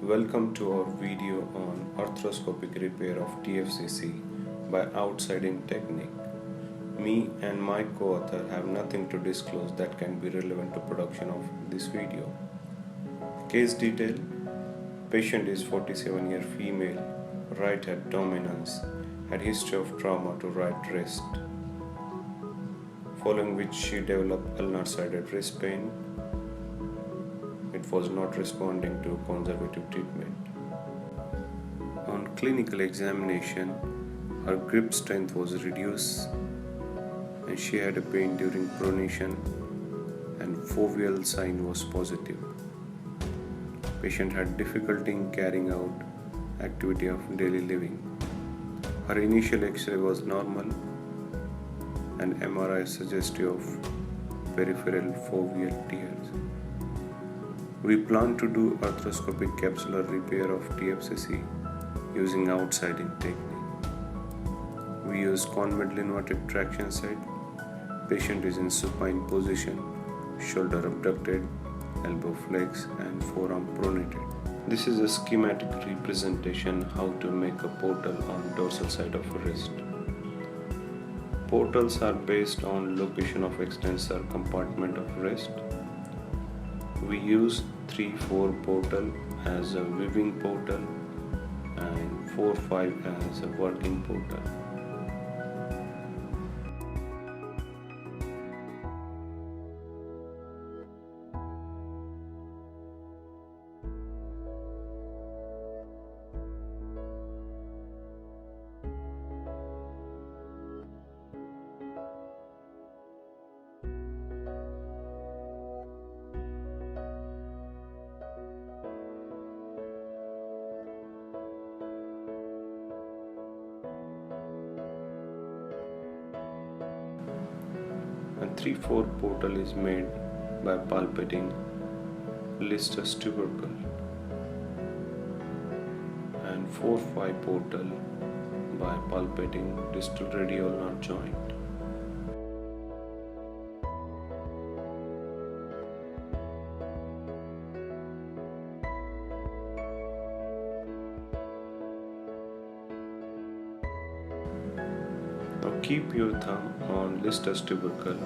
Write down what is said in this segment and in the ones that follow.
Welcome to our video on arthroscopic repair of TFCC by outsiding technique. Me and my co-author have nothing to disclose that can be relevant to production of this video. Case detail: patient is 47-year female, right head dominance, had history of trauma to right wrist, following which she developed ulnar-sided wrist pain. It was not responding to conservative treatment. On clinical examination, her grip strength was reduced and she had a pain during pronation and foveal sign was positive. Patient had difficulty in carrying out activity of daily living. Her initial X-ray was normal and MRI suggestive of peripheral foveal tears. We plan to do arthroscopic capsular repair of TFCC using outsiding technique. We use convex inverted traction set. Patient is in supine position, shoulder abducted, elbow flexed and forearm pronated. This is a schematic representation how to make a portal on dorsal side of a wrist. Portals are based on location of extensor compartment of wrist. We use 3-4 portal as a weaving portal and 4-5 as a working portal. And 3-4 portal is made by palpating listus tubercle and 4-5 portal by palpating distal radial ulnar joint. Now keep your thumb on listus tubercle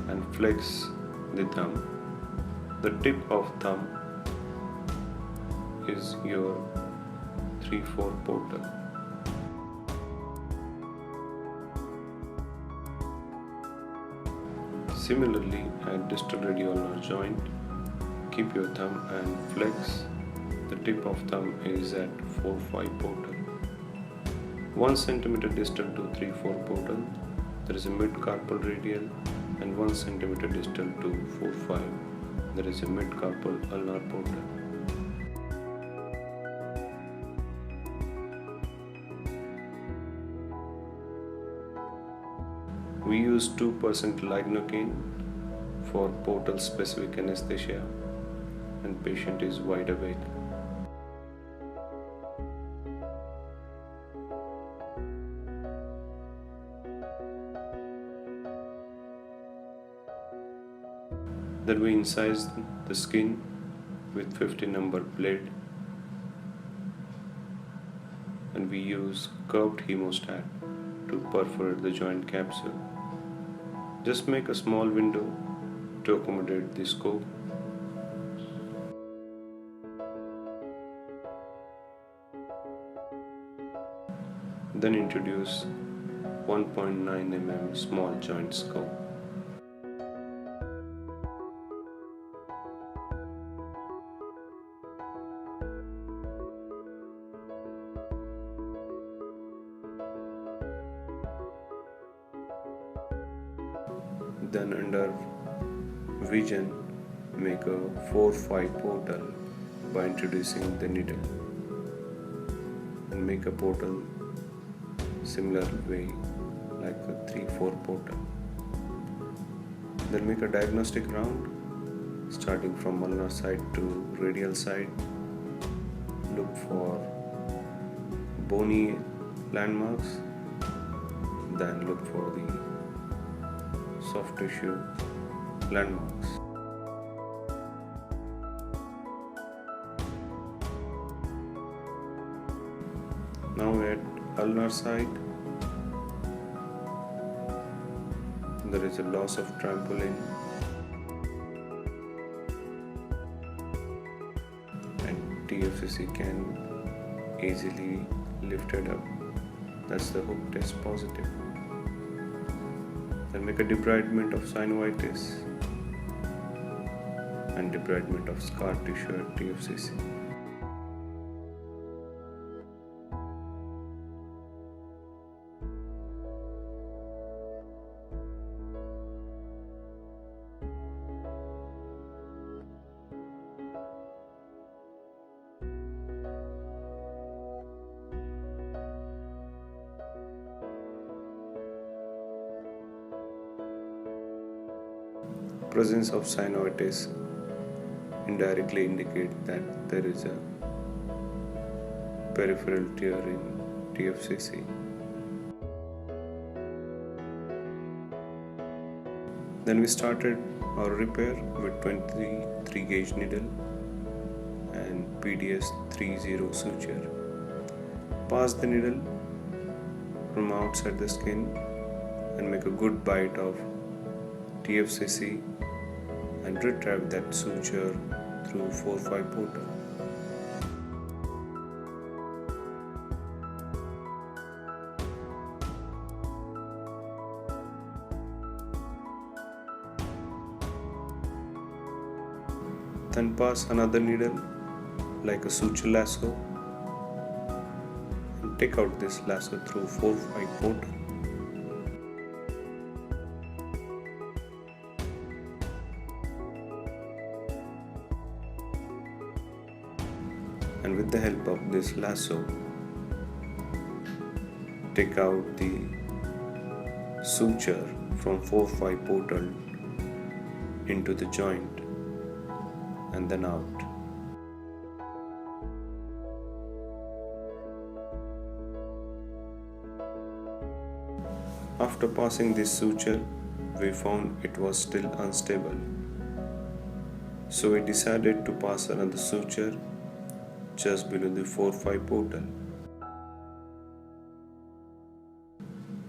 and flex the thumb. The tip of thumb is your 3-4 portal. Similarly, at distal radial ulnar joint, keep your thumb and flex. The tip of thumb is at 4-5 portal. 1 cm distal to 3-4 portal, there is a mid-carpal radial, and 1 cm distal to 4-5, there is a mid-carpal ulnar portal. We use 2% lignocaine for portal specific anesthesia and patient is wide awake. Then we incise the skin with 50 number blade and we use curved hemostat to perforate the joint capsule. Just make a small window to accommodate the scope. Then introduce 1.9 mm small joint scope. Then under vision, make a 4-5 portal by introducing the needle and make a portal similar way like a 3-4 portal. Then make a diagnostic round starting from ulnar side to radial side. Look for bony landmarks, then look for the soft tissue landmarks. Now at ulnar side, there is a loss of trampoline and TFCC can easily lift it up. That's the hook test positive. Then make a debridement of synovitis and debridement of scar tissue at TFCC. Presence of synovitis indirectly indicate that there is a peripheral tear in TFCC. Then we started our repair with 23 gauge needle and PDS 30 suture. Pass the needle from outside the skin and make a good bite of TFCC and retrieve that suture through 4-5 portal. Then pass another needle like a suture lasso and take out this lasso through 4-5 portal. And with the help of this lasso, take out the suture from 4-5 portal into the joint and then out. After passing this suture, we found it was still unstable. So we decided to pass another suture just below the 4-5 portal.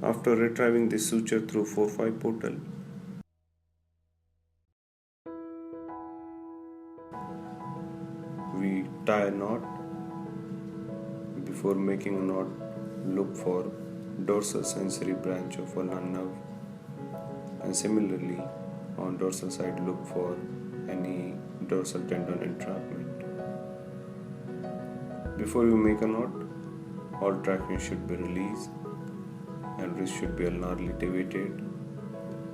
After retrieving the suture through 4-5 portal, we tie a knot. Before making a knot, look for dorsal sensory branch of ulnar nerve, and similarly on dorsal side look for any dorsal tendon entrapment. Before you make a knot, all traction should be released and wrist should be ulnarly deviated,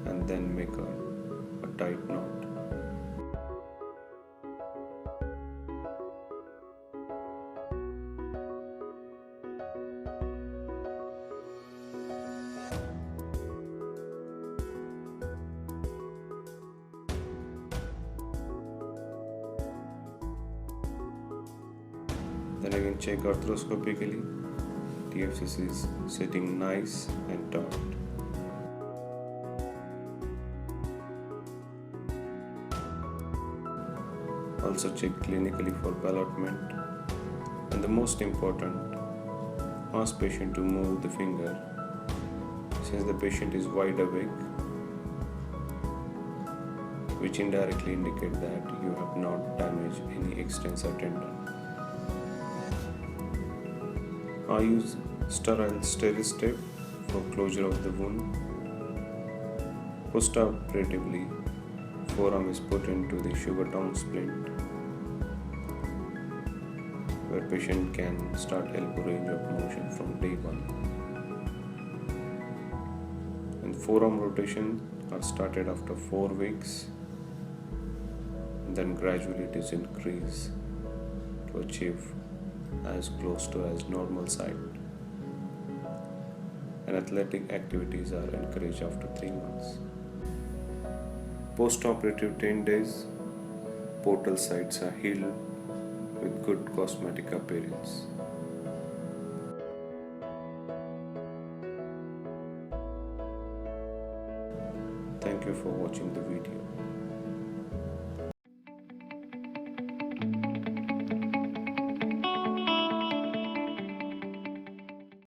and then make a tight knot. Then again check arthroscopically. TFCC is sitting nice and taut. Also check clinically for ballotment. And the most important, ask patient to move the finger. Since the patient is wide awake, which indirectly indicate that you have not damaged any extensor tendon. I use sterile step for closure of the wound. Postoperatively, forearm is put into the sugar down splint, where patient can start elbow range of motion from day 1. And forearm rotation are started after 4 weeks, and then gradually it is increased to achieve as close to as normal side. And athletic activities are encouraged after 3 months. Post-operative 10 days, portal sites are healed with good cosmetic appearance. Thank you for watching the video.